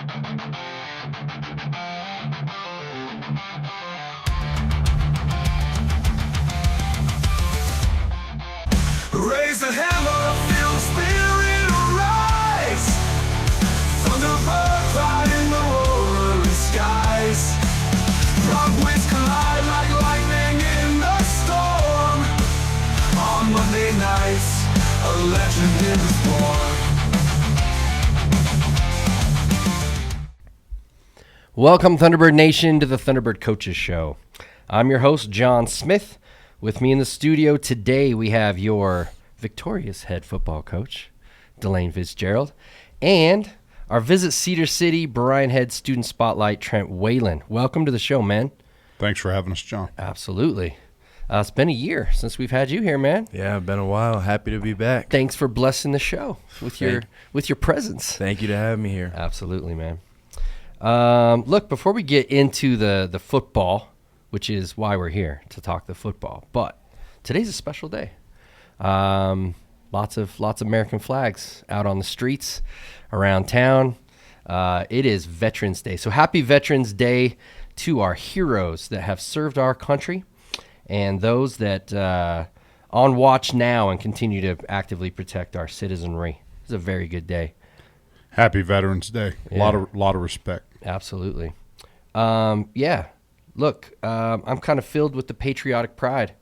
Raise the hammer, feel the spirit rise. Thunderbird fly in the roaring skies. Rock winds collide like lightning in the storm. On Monday nights, a legend is born. Welcome, Thunderbird Nation, to the Thunderbird Coaches Show. I'm your host, Jon Smith. With me in the studio today, we have your victorious head football coach, Delane Fitzgerald, and our Visit Cedar City Bryan Head Student Spotlight, Trent Whalen. Welcome to the show, man. Thanks for having us, John. Absolutely. It's been a year since we've had you here, man. Yeah, been a while. Happy to be back. Thanks for blessing the show with your presence. Thank you to have me here. Absolutely, man. Look, before we get into the football, which is why we're here, to talk the football, but today's a special day. Lots of American flags out on the streets around town. It is Veterans Day. So happy Veterans Day to our heroes that have served our country and those that on watch now and continue to actively protect our citizenry. It's a very good day. Happy Veterans Day. Yeah. Lot of respect. Absolutely. Yeah. Look, I'm kind of filled with the patriotic pride.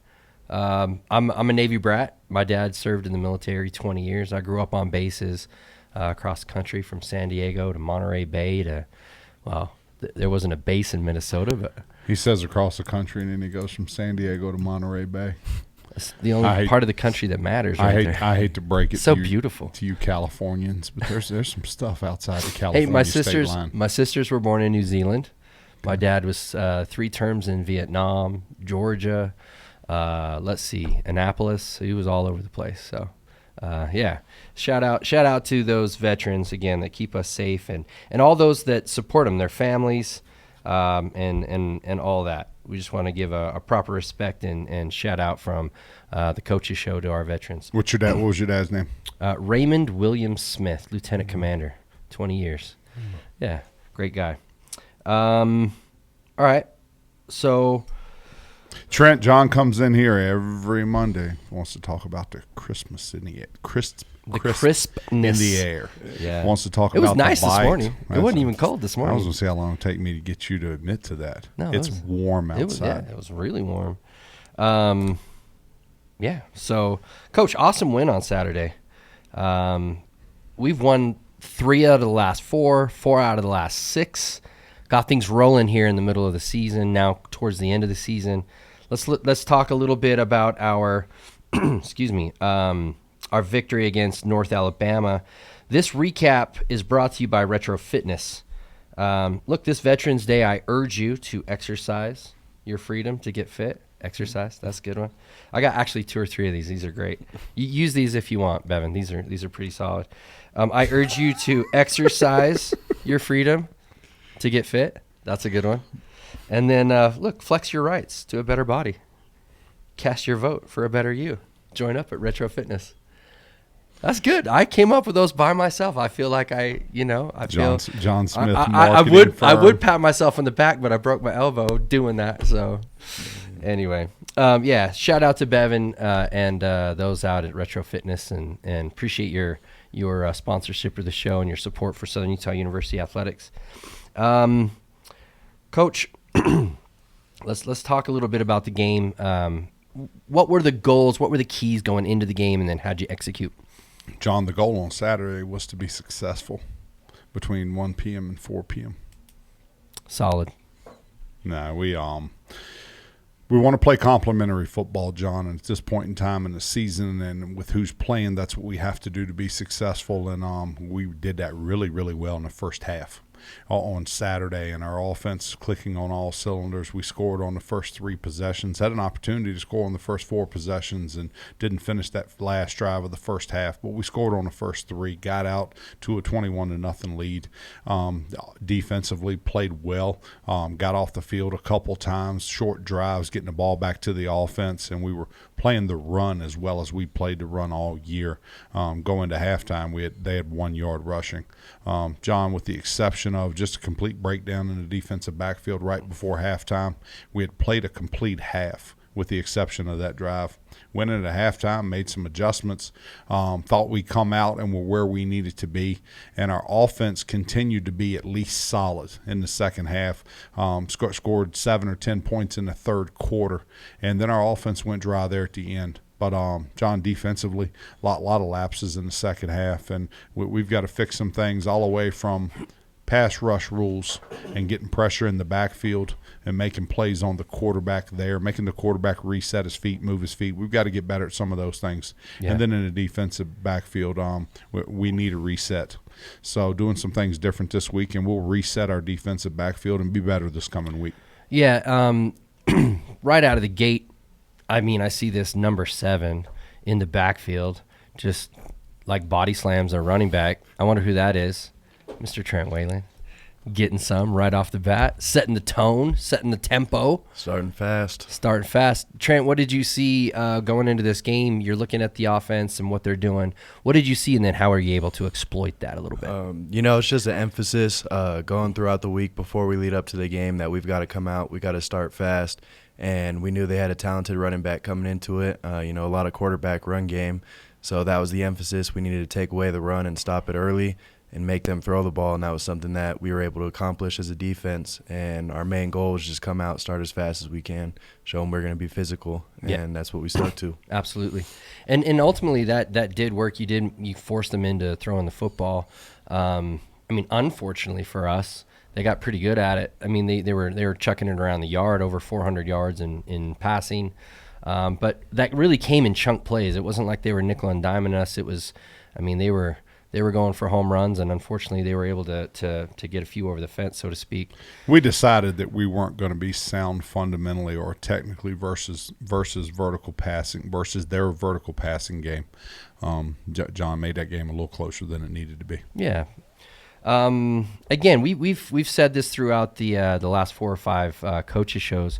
I'm a Navy brat. My dad served in the military 20 years. I grew up on bases across the country, from San Diego to Monterey Bay to, well, there wasn't a base in Minnesota, but He says across the country, and then he goes from San Diego to Monterey Bay. it's the only part of the country that matters. I Right hate to break it So to you, beautiful. to you Californians, but there's some stuff outside the California Hey, state line. my sisters were born in New Zealand. My dad was 3 terms in Vietnam, Georgia. Let's see, Annapolis. He was all over the place. So, yeah, shout out to those veterans again that keep us safe, and all those that support them, their families, and all that. We just want to give a proper respect and shout out from the Coaches Show to our veterans. What was your dad's name? Raymond William Smith, Lieutenant Commander, 20 years. Yeah, great guy. All right, so John comes in here every Monday, wants to talk about the Christmas in the air. Crispness crispness in the air. Yeah, Wants to talk it was about nice the this bite. morning. It wasn't even cold this I morning. was going to see how long it would take me to get you to admit to that. No, it's warm outside. It was really warm. Yeah. So, Coach, awesome win on Saturday. We've won 3 out of the last 4 out of the last 6. Got things rolling here in the middle of the season. Now towards the end of the season, let's talk a little bit about our excuse me, our victory against North Alabama. This recap is brought to you by Retro Fitness. Look, this Veterans Day, I urge you to exercise your freedom to get fit. Exercise, that's a good one. I got actually 2 or 3 of these. These are great. You use these if you want, Bevan. These are pretty solid. I urge you to exercise your freedom to get fit. That's a good one. And then, look, flex your rights to a better body. Cast your vote for a better you. Join up at Retro Fitness. That's good. I came up with those by myself. I feel like Jon Smith. I would pat myself on the back, but I broke my elbow doing that. So anyway, yeah, shout out to Bevan and those out at Retro Fitness, and appreciate your sponsorship of the show and your support for Southern Utah University Athletics. Coach, let's talk a little bit about the game. What were the goals? What were the keys going into the game, and then how'd you execute? John, the goal on Saturday was to be successful between 1 p.m. and 4 p.m. Solid. No, we want to play complementary football, John, and at this point in time in the season and with who's playing, that's what we have to do to be successful, and we did that really, really well in the first half on Saturday, and our offense clicking on all cylinders. We scored on the first 3 possessions, had an opportunity to score on the first 4 possessions, and didn't finish that last drive of the first half, but we scored on the first 3, got out to a 21-0 lead. Defensively played well, got off the field a couple times, short drives, getting the ball back to the offense, and we were playing the run as well as we played the run all year. Going to halftime, they had 1 yard rushing. John, with the exception exception of just a complete breakdown in the defensive backfield right before halftime. We had played a complete half with the exception of that drive. Went into halftime, made some adjustments, thought we'd come out and were where we needed to be, and our offense continued to be at least solid in the second half. Scored 7 or 10 points in the third quarter, and then our offense went dry there at the end. But, John, defensively, a lot of lapses in the second half, and we've got to fix some things all the way from pass rush rules and getting pressure in the backfield and making plays on the quarterback there, making the quarterback reset his feet, move his feet. We've got to get better at some of those things. Yeah. And then in the defensive backfield, we need a reset. So doing some things different this week, and we'll reset our defensive backfield and be better this coming week. Yeah, right out of the gate, I mean, I see this number 7 in the backfield, just like body slams a running back. I wonder who that is. Mr. Trent Whalen, getting some right off the bat, setting the tone, setting the tempo. Starting fast. Trent, what did you see going into this game? You're looking at the offense and what they're doing. What did you see, and then how are you able to exploit that a little bit? It's just an emphasis going throughout the week before we lead up to the game that we've got to come out, we've got to start fast. And we knew they had a talented running back coming into it, a lot of quarterback run game. So that was the emphasis. We needed to take away the run and stop it early and make them throw the ball, and that was something that we were able to accomplish as a defense. And our main goal is just come out, start as fast as we can, show them we're going to be physical, and that's what we stuck to. Absolutely. And ultimately that did work. You forced them into throwing the football. Unfortunately for us, they got pretty good at it. I mean, they were chucking it around the yard, over 400 yards in passing. But that really came in chunk plays. It wasn't like they were nickel and diming us. It was, they were going for home runs, and unfortunately they were able to get a few over the fence, so to speak. We decided that we weren't going to be sound fundamentally or technically versus vertical passing, versus their vertical passing game. John made that game a little closer than it needed to be. Yeah. Again, we've said this throughout the last 4 or 5 coaches shows.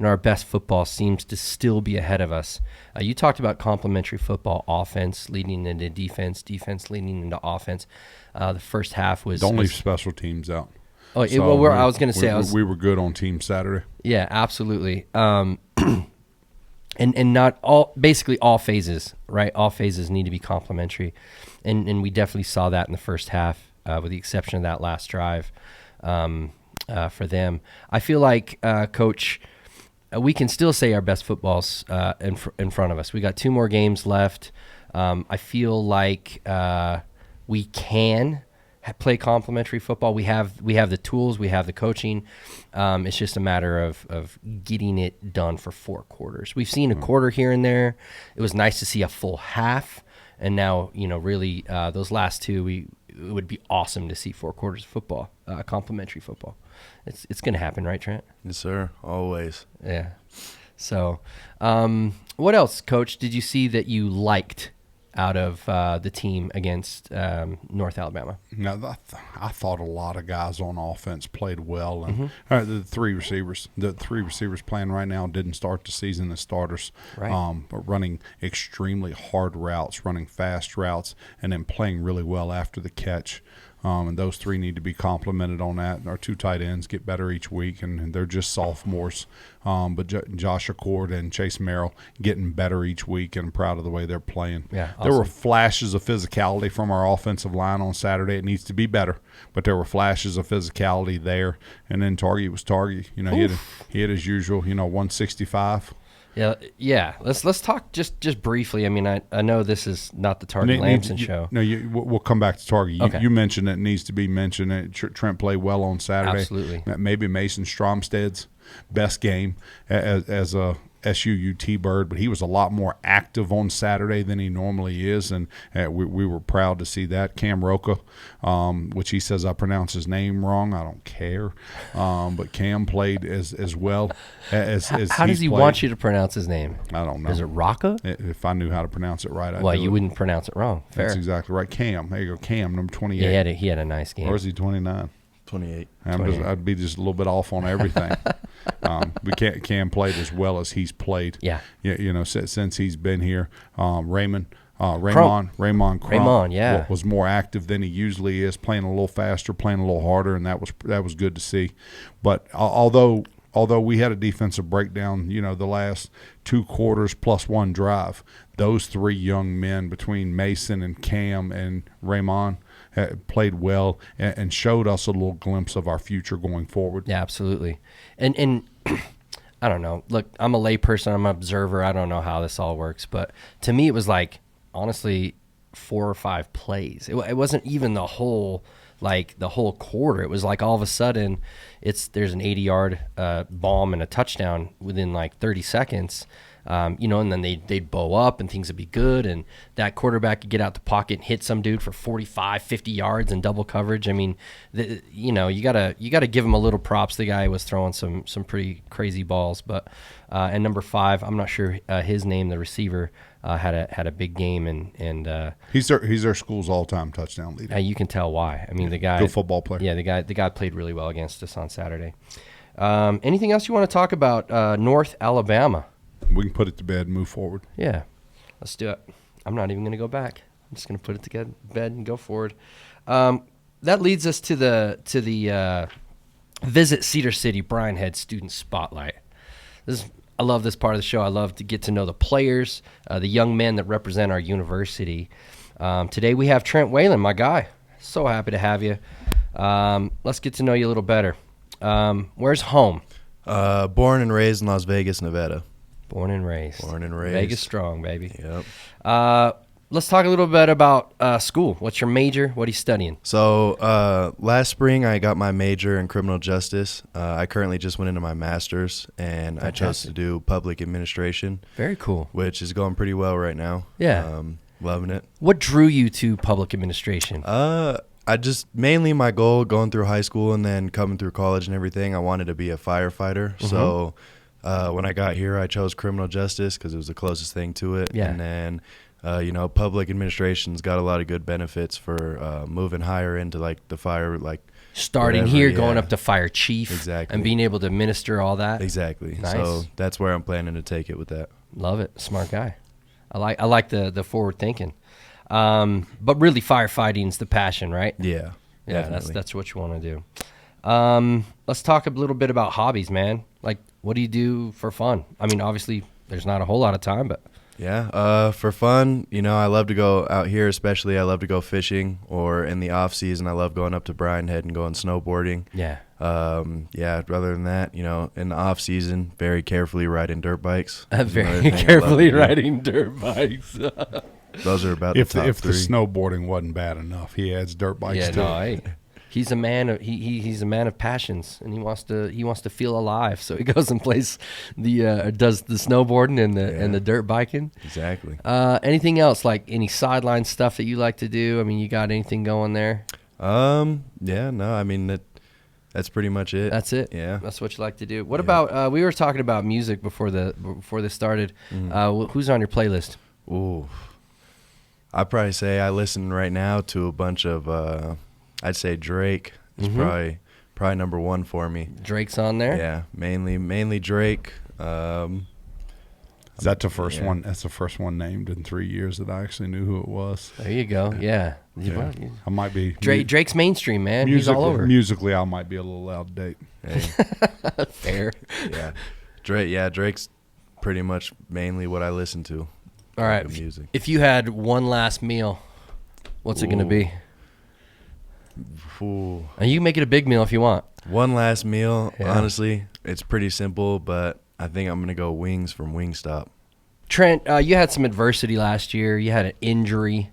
Our best football seems to still be ahead of us. You talked about complementary football, offense leading into defense, defense leading into offense. The first half was don't leave special teams out. Oh, so I was going to say we were good on Team Saturday. Yeah, absolutely. And not all, basically all phases, right? All phases need to be complementary, and we definitely saw that in the first half, with the exception of that last drive for them. I feel like, Coach, we can still say our best football's in front of us. We got 2 more games left. I feel like we can play complementary football. We have the tools. We have the coaching. It's just a matter of getting it done for 4 quarters. We've seen a quarter here and there. It was nice to see a full half. And now, really, those last 2, it would be awesome to see 4 quarters of football, complementary football. It's going to happen, right, Trent? Yes, sir. Always. Yeah. So, what else, Coach, did you see that you liked out of the team against North Alabama? Now, I thought a lot of guys on offense played well, and the 3 receivers playing right now didn't start the season as starters, right. But running extremely hard routes, running fast routes, and then playing really well after the catch. And those 3 need to be complimented on that. Our 2 tight ends get better each week, and they're just sophomores. But Josh Accord and Chase Merrill getting better each week, and I'm proud of the way they're playing. Yeah, awesome. There were flashes of physicality from our offensive line on Saturday. It needs to be better, but there were flashes of physicality there. And then Target was Target. He had his usual, 165. Yeah. Let's talk just briefly. I know this is not the Target Lamson show. No, we'll come back to Target. Okay. You mentioned it needs to be mentioned. Trent played well on Saturday. Absolutely. Maybe Mason Stromsted's best game as a SUU T-Bird, but he was a lot more active on Saturday than he normally is, and we were proud to see that. Cam Roca, which he says I pronounce his name wrong. I don't care, but Cam played as well as how does he played. Want you to pronounce his name? I don't know. Is it Roca? If I knew how to pronounce it right, I'd do you it. wouldn't pronounce it wrong. Fair. That's exactly right. Cam. There you go. Cam, number 28. Yeah, he had a nice game. Or is he 29? 28. I'd be just a little bit off on everything. Cam played as well as he's played. Yeah. Since he's been here. Raymond Raymond Crump Raymond, yeah. was more active than he usually is, playing a little faster, playing a little harder, and that was good to see. But although we had a defensive breakdown, the last 2 quarters plus 1 drive, those 3 young men between Mason and Cam and Raymond played well and showed us a little glimpse of our future going forward. Yeah, absolutely. And I don't know. Look, I'm a layperson. I'm an observer. I don't know how this all works. But to me, it was like, honestly, 4 or 5 plays. It wasn't even the whole quarter. It was like all of a sudden there's an 80-yard bomb and a touchdown within like 30 seconds. And then they'd bow up and things would be good, and that quarterback could get out the pocket and hit some dude for 45, 50 yards in double coverage. I mean, you gotta give him a little props. The guy was throwing some pretty crazy balls, but and number 5, I'm not sure his name, the receiver, had a big game, and he's their school's all-time touchdown leader. You can tell why. I mean, the guy, good football player. Yeah, the guy played really well against us on Saturday. Anything else you want to talk about North Alabama? We can put it to bed and move forward. Yeah, let's do it. I'm not even going to go back. I'm just going to put it to bed and go forward. That leads us to the Visit Cedar City Brian Head Student Spotlight. I love this part of the show. I love to get to know the players, the young men that represent our university. Today we have Trent Whalen, my guy. So happy to have you. Let's get to know you a little better. Where's home? Born and raised in Las Vegas, Nevada. Born and raised. Vegas strong, baby. Yep. Let's talk a little bit about school. What's your major? What are you studying? So last spring I got my major in criminal justice. I currently just went into my master's, and I chose to do public administration. Very cool. Which is going pretty well right now. Yeah. Loving it. What drew you to public administration? I just mainly my goal going through high school and then coming through college and everything, I wanted to be a firefighter. Mm-hmm. So when I got here, I chose criminal justice because it was the closest thing to it. Yeah. And then, public administration's got a lot of good benefits for moving higher into like the fire, like starting whatever, here, going up to fire chief, exactly, and being able to administer all that. Exactly. Nice. So that's where I'm planning to take it with that. Love it. Smart guy. I like the forward thinking. But really, firefighting's the passion, right? Yeah. Yeah, definitely. that's what you want to do. Let's talk a little bit about hobbies, man. Like, what do you do for fun? I mean, obviously, there's not a whole lot of time, but yeah, for fun, I love to go out here, especially I love to go fishing, or in the off season, I love going up to Brian Head and going snowboarding. Yeah. Other than that, in the off season, very carefully riding dirt bikes. Very carefully riding dirt bikes. Those are about if the top if the 3. snowboarding wasn't bad enough, he adds dirt bikes Yeah, too. no, he's a man of he's a man of passions, and he wants to feel alive. So he goes and plays does the snowboarding and the dirt biking. Exactly. Anything else, like any sideline stuff that you like to do? I mean, you got anything going there? That's pretty much it. That's it. Yeah. That's what you like to do. What about we were talking about music before this started. Who's on your playlist? Ooh. I'd probably say I listen right now to a bunch of I'd say Drake is probably number 1 for me. Drake's on there? Yeah, mainly Drake. Is that the first one? That's the first one named in 3 years that I actually knew who it was. There you go. Yeah. I might be Drake's mainstream, man. He's all over. Musically, I might be a little out of date. Hey. Fair. Yeah. Drake's pretty much mainly what I listen to. All right. Music. If you had one last meal, what's it going to be? Ooh. And you can make it a big meal if you want. One last meal, Yeah. honestly, it's pretty simple, but I think I'm going to go wings from Wingstop. Trent, you had some adversity last year. You had an injury.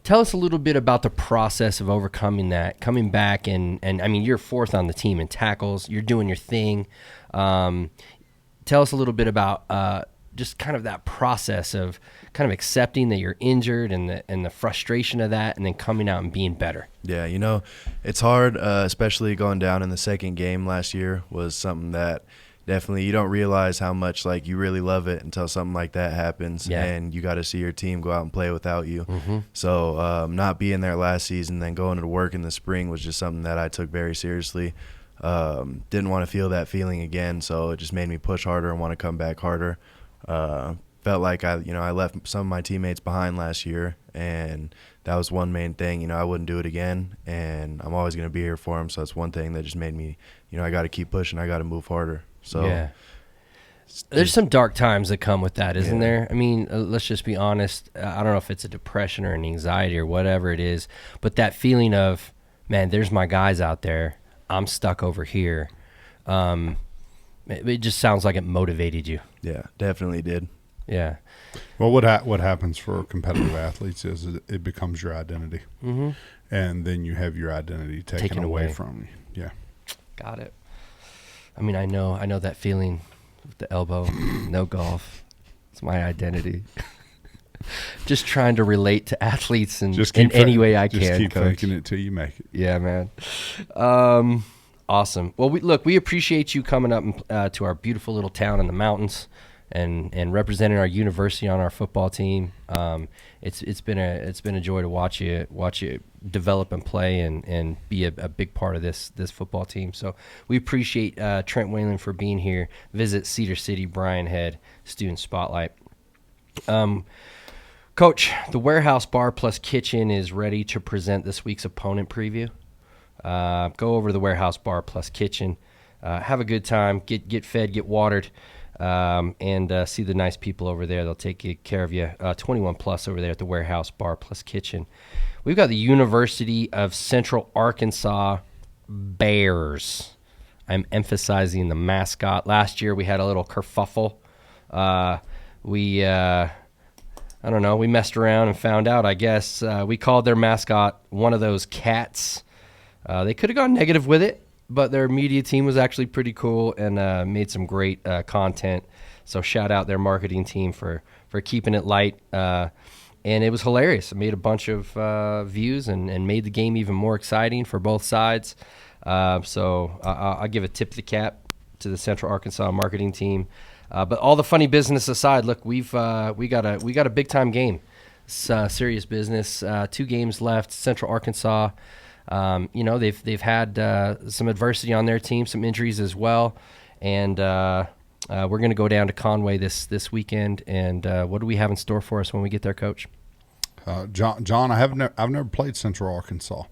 Tell us a little bit about the process of overcoming that, coming back, and I mean, you're 4th on the team in tackles. You're doing your thing. Tell us a little bit about just kind of that process of kind of accepting that you're injured and the frustration of that, and then coming out and being better. Yeah, it's hard, especially going down in the second game last year was something that definitely you don't realize how much like you really love it until something like that happens, and you got to see your team go out and play without you. So not being there last season, then going to work in the spring was just something that I took very seriously. Didn't want to feel that feeling again, so it just made me push harder and want to come back harder. felt like I left some of my teammates behind last year, and that was one main thing. I wouldn't do it again, and I'm always going to be here for them. So that's one thing that just made me, I got to keep pushing. I got to move harder. So yeah. There's some dark times that come with that, isn't Yeah. there? I mean, let's just be honest. I don't know if it's a depression or an anxiety or whatever it is, but that feeling of, man, there's my guys out there. I'm stuck over here. It just sounds like it motivated you. Yeah, definitely did. Yeah. Well, what happens for competitive athletes is it becomes your identity, and then you have your identity taken away from you. Yeah, Got it. I mean, I know that feeling with the elbow, no golf. It's my identity. Just trying to relate to athletes in any way I can. Just keep Coach. faking it till you make it. Yeah, man. Awesome. Well, we appreciate you coming up to our beautiful little town in the mountains and representing our university on our football team. It's been a joy to watch you develop and play and be a big part of this football team. So we appreciate Trent Whalen for being here. Visit Cedar City, Brian Head, Student Spotlight. Coach, the Warehouse Bar Plus Kitchen is ready to present this week's opponent preview. Go over to the Warehouse Bar Plus Kitchen, have a good time, get fed, get watered, and see the nice people over there. They'll take care of you. 21 plus over there at the Warehouse Bar Plus Kitchen. We've got the University of Central Arkansas Bears. I'm emphasizing the mascot. Last year we had a little kerfuffle. I don't know, we messed around and found out, I guess. We called their mascot one of those cats. They could have gone negative with it, but their media team was actually pretty cool and made some great content. So shout out their marketing team for keeping it light. And it was hilarious. It made a bunch of views and made the game even more exciting for both sides. So I'll give a tip of the cap to the Central Arkansas marketing team. But all the funny business aside, look, we got a big time game. It's serious business. 2 games left. Central Arkansas, they've had some adversity on their team, some injuries as well, and we're going to go down to Conway this weekend. And what do we have in store for us when we get there, Coach? John, I've never played Central Arkansas,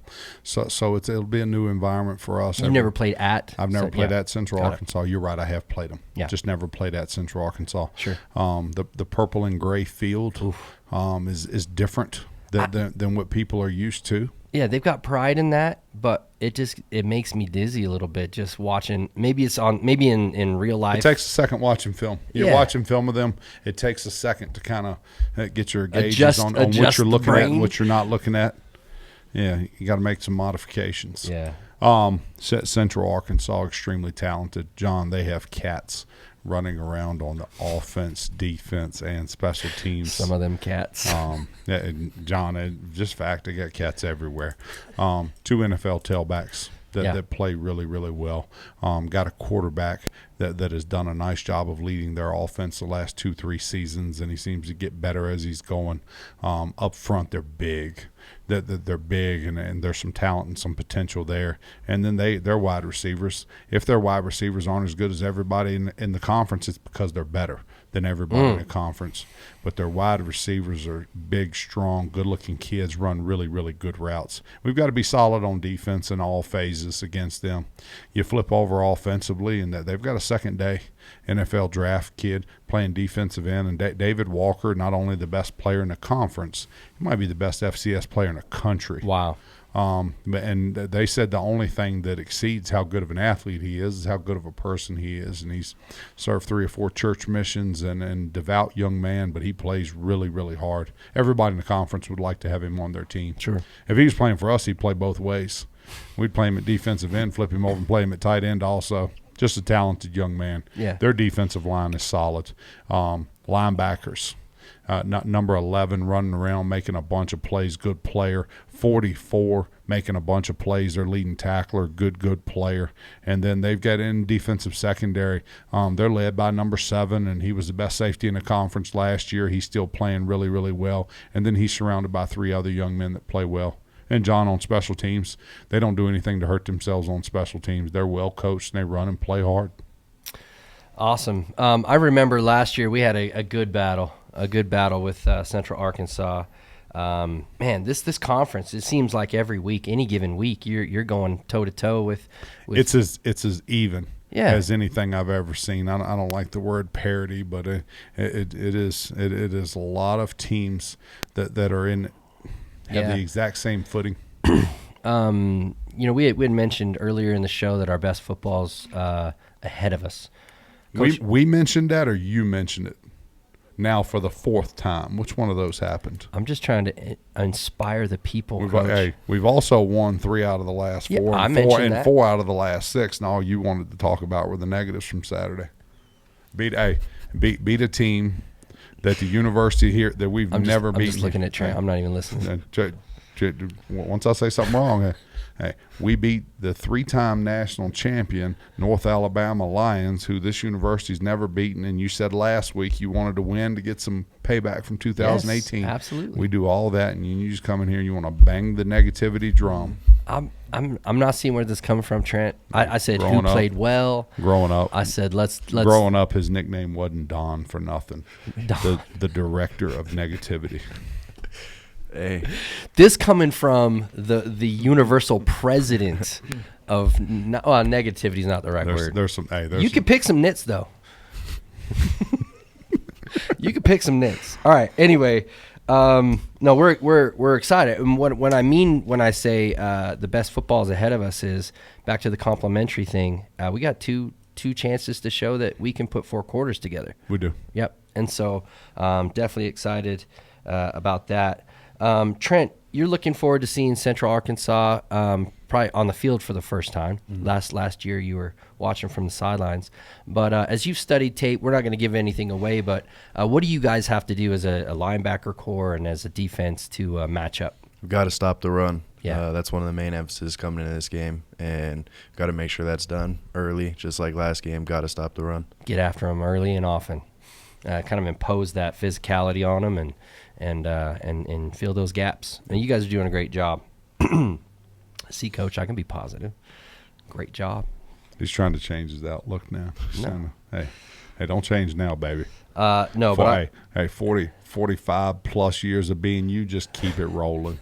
so it'll be a new environment for us. You've never played at? I've never played yeah. at Central Arkansas. You're right, I have played them. Yeah. Just never played at Central Arkansas. Sure. The purple and gray field is different than what people are used to. Yeah, they've got pride in that, but it makes me dizzy a little bit just watching. Maybe in real life. It takes a second watching film. You're watching film of them. It takes a second to kind of get your gauges on what you're looking at and what you're not looking at. Yeah, you got to make some modifications. Yeah. Central Arkansas, extremely talented. John, they have cats running around on the offense, defense, and special teams. Some of them cats. John, just fact, they got cats everywhere. 2 NFL tailbacks that play really, really well. Got a quarterback that has done a nice job of leading their offense the last 2-3 seasons, and he seems to get better as he's going. Up front, they're big. They're big, and there's some talent and some potential there. And then their wide receivers, if their wide receivers aren't as good as everybody in the conference, it's because they're better than everybody in the conference. But their wide receivers are big, strong, good-looking kids, run really, really good routes. We've got to be solid on defense in all phases against them. You flip over offensively, and they've got a second-day NFL draft kid playing defensive end, and David Walker, not only the best player in the conference, he might be the best FCS player in the country. Wow. And they said the only thing that exceeds how good of an athlete he is how good of a person he is. And he's served 3 or 4 church missions and devout young man, but he plays really, really hard. Everybody in the conference would like to have him on their team. Sure. If he was playing for us, he'd play both ways. We'd play him at defensive end, flip him over, and play him at tight end also. Just a talented young man. Yeah. Their defensive line is solid. Linebackers. Number 11 running around making a bunch of plays, good player. 44 making a bunch of plays, their leading tackler, good player. And then they've got in defensive secondary. They're led by number 7, and he was the best safety in the conference last year. He's still playing really, really well. And then he's surrounded by 3 other young men that play well. And John, on special teams, they don't do anything to hurt themselves on special teams. They're well coached, and they run and play hard. Awesome. I remember last year we had a good battle. with Central Arkansas. Man, this conference, it seems like every week, any given week, you're going toe to toe with. It's as even Yeah. as anything I've ever seen. I don't like the word parity, but it is a lot of teams that are in have Yeah. the exact same footing. We had mentioned earlier in the show that our best football's ahead of us. Coach, We mentioned that, or you mentioned it now for the fourth time. Which one of those happened? I'm just trying to inspire the people, Coach. We've also won 3 out of the last 4, I and mentioned that. 4 out of the last 6. And all you wanted to talk about were the negatives from Saturday. Beat a team that the university here that we've never beaten. I'm just looking at Trent. I'm not even listening. Once I say something wrong, hey, we beat the 3-time national champion North Alabama Lions, who this university's never beaten. And you said last week you wanted to win to get some payback from 2018. Yes, absolutely. We do all that, and you just come in here and you want to bang the negativity drum. I'm not seeing where this is coming from, Trent. I said Growing who up. played well. Growing up, I said let's growing up, his nickname wasn't Don for nothing. The director of negativity. Hey, This coming from the universal president of negativity is not the right word. There's some. Hey, You could pick some nits though. You could pick some nits. All right. Anyway, no, we're excited. And when I say the best football is ahead of us is back to the complimentary thing. We got two chances to show that we can put 4 quarters together. We do. Yep. And so definitely excited about that. Trent, you're looking forward to seeing Central Arkansas probably on the field for the first time. Mm-hmm. Last year you were watching from the sidelines. But as you've studied tape, we're not going to give anything away, but what do you guys have to do as a linebacker core and as a defense to match up? we've got to stop the run. Yeah. That's one of the main emphasis coming into this game, and got to make sure that's done early, just like last game. Got to stop the run. Get after them early and often. Kind of impose that physicality on them and fill those gaps. And you guys are doing a great job. See, Coach, I can be positive. Great job. He's trying to change his outlook now. He's No. trying to, hey, don't change now, baby. No, but Hey, 45 plus years of being you, just keep it rolling.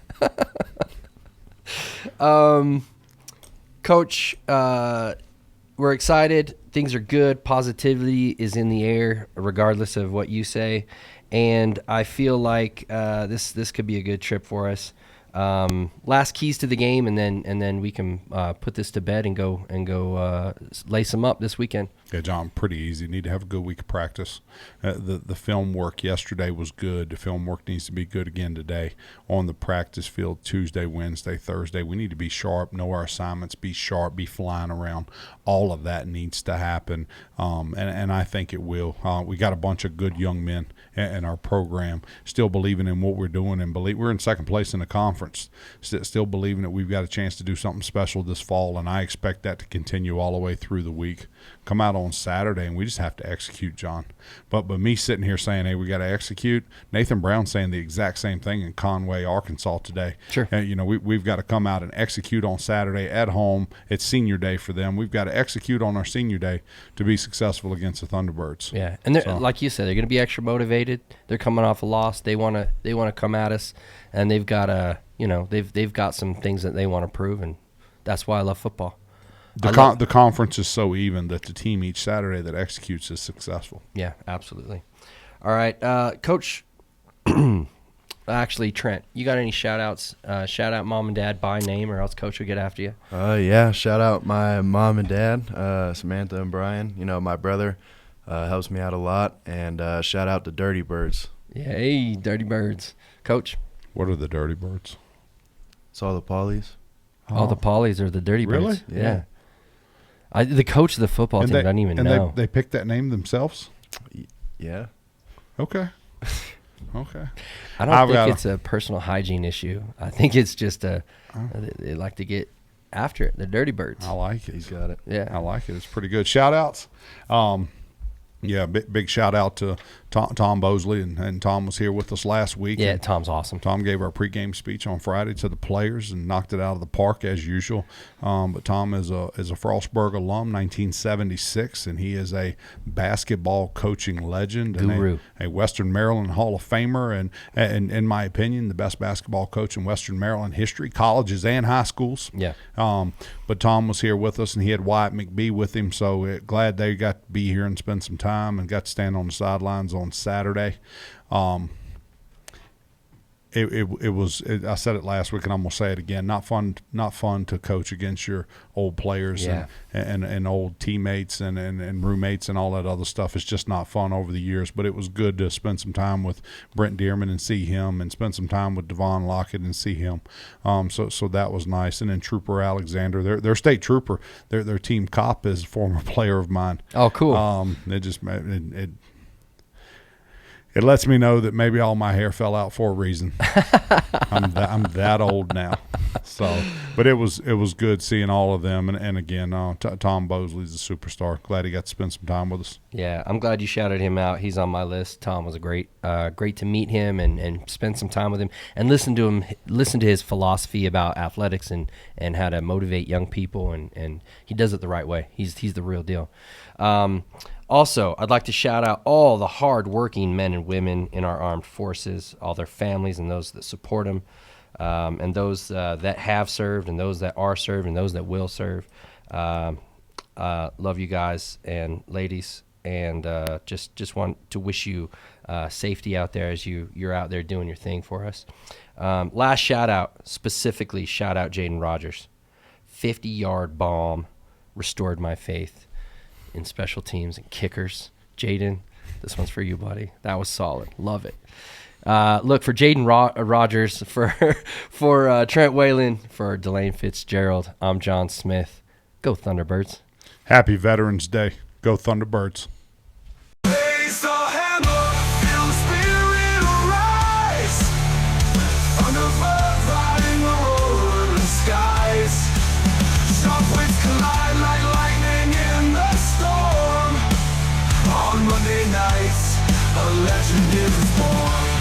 Coach, we're excited. Things are good. Positivity is in the air, regardless of what you say. And I feel like this could be a good trip for us. Last keys to the game, and then we can put this to bed and go lace them up this weekend. Yeah, John, pretty easy. Need to have a good week of practice. The film work yesterday was good. The film work needs to be good again today on the practice field Tuesday, Wednesday, Thursday. We need to be sharp, know our assignments, be sharp, be flying around. All of that needs to happen, and I think it will. We got a bunch of good young men in our program still believing in what we're doing, and we're in second place in the conference, still believing that we've got a chance to do something special this fall, and I expect that to continue all the way through the week. Come out on Saturday, and we just have to execute, John. But me sitting here saying, hey, we got to execute, Nathan Brown saying the exact same thing in Conway, Arkansas today. Sure. We've got to come out and execute on Saturday at home. It's senior day for them. We've got to execute on our senior day to be successful against the Thunderbirds. Yeah, and like you said, they're going to be extra motivated. They're coming off a loss. They want to come at us, and they've got they've got some things that they want to prove, and that's why I love football. The conference is so even that the team each Saturday that executes is successful. Yeah, absolutely. All right, Coach. Actually, Trent, you got any shout-outs? Shout out mom and dad by name, or else Coach will get after you. Yeah, shout out my mom and dad, Samantha and Brian. My brother helps me out a lot, and shout out to Dirty Birds. Yeah, hey, Dirty Birds. Coach? What are the Dirty Birds? It's all the Pollies. All the Pollies are the Dirty Birds. Really? Yeah. The coach of the football team doesn't even know. They picked that name themselves? Yeah. Okay. Okay. I don't think it's a personal hygiene issue. I think it's just they like to get after it. The Dirty Birds. I like it. He's got it. Yeah. I like it. It's pretty good. Shout outs. Yeah, big shout out to Tom Bosley, and Tom was here with us last week. Yeah, and Tom's awesome. Tom gave our pregame speech on Friday to the players and knocked it out of the park as usual. But Tom is a Frostburg alum, 1976, and he is a basketball coaching legend Guru. and a Western Maryland Hall of Famer, and in my opinion, the best basketball coach in Western Maryland history, colleges and high schools. Yeah. But Tom was here with us, and he had Wyatt McBee with him, so glad they got to be here and spend some time and got to stand on the sidelines on Saturday. It was. I said it last week, and I'm gonna say it again. Not fun to coach against your old players and old teammates and roommates and all that other stuff. It's just not fun over the years. But it was good to spend some time with Brent Dearman and see him, and spend some time with Devon Lockett and see him. So that was nice. And then Trooper Alexander, their state trooper, their team cop is a former player of mine. Oh, cool. It lets me know that maybe all my hair fell out for a reason. I'm that old now. So, but it was good seeing all of them. And again, Tom Bosley's a superstar. Glad he got to spend some time with us. Yeah, I'm glad you shouted him out. He's on my list. Tom was a great to meet him and spend some time with him and listen to his philosophy about athletics and how to motivate young people. And he does it the right way. He's the real deal. Also, I'd like to shout out all the hard-working men and women in our armed forces, all their families and those that support them, and those that have served and those that are served and those that will serve. Love you guys and ladies, and just want to wish you safety out there as you're out there doing your thing for us. Last shout-out, specifically shout-out Jaden Rogers. 50-yard bomb restored my faith in special teams and kickers. Jaden, this one's for you, buddy. That was solid. Love it. Look, for Jaden Rogers, for Trent Whalen, for Delane Fitzgerald, I'm Jon Smith. Go Thunderbirds. Happy Veterans Day. Go Thunderbirds. Raise the hammer, feel the spirit arise. Thunderbird riding the roaring skies. Sharp winds collide like lightning in the storm. On Monday nights, a legend is born.